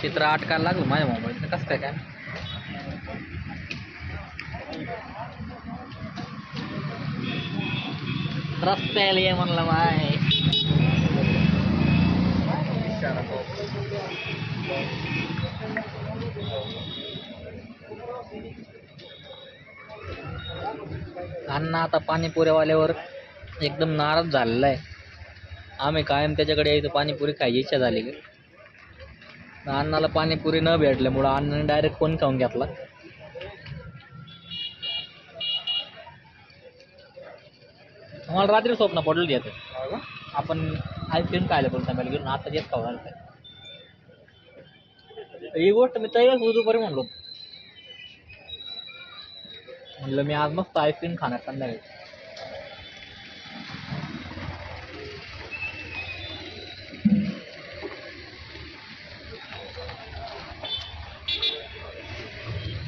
चित्र अटकायला लागलं माझ्या मोबाईल कसं काय रस्त्याला ये म्हणलं माय अण्णा आता पाणीपुरीवाल्यावर एकदम नाराज झालेला आहे. आम्ही कायम त्याच्याकडे यायचं पाणीपुरी खायची इच्छा झाली की अण्णाला पाणीपुरी न भेटल्यामुळं अण्णाने डायरेक्ट फोन खाऊन घेतला. मला रात्री स्वप्न पडलं घ्यायचं आपण आईस्क्रीम खायला पण सांगायला घेऊन आता येत खाऊ घालत ही गोष्ट मी तयारच दुपारी म्हणलो म्हणलं मी आज मस्त आईस्क्रीम खाणार संध्याकाळी.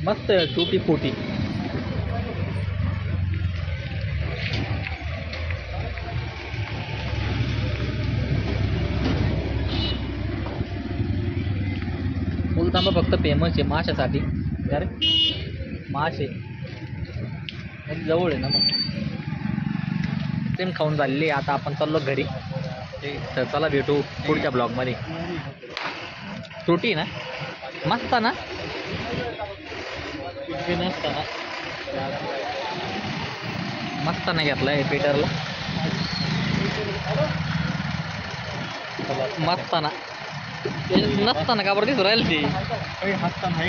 मस्त टुटी फुटी फुलतांबा फक्त फेमस आहे माशासाठी. अरे मासे जवळ आहे ना मग आईस्क्रीम खाऊन झालेली. आता आपण चाललो घरी. तर चला भेटू पुढच्या ब्लॉगमध्ये. फ्रुटी ना मस्त ना नसताना मस्ताना घेतलाय पीटरला मस्ताना नसताना का बरं दिसू राहील ती हसताना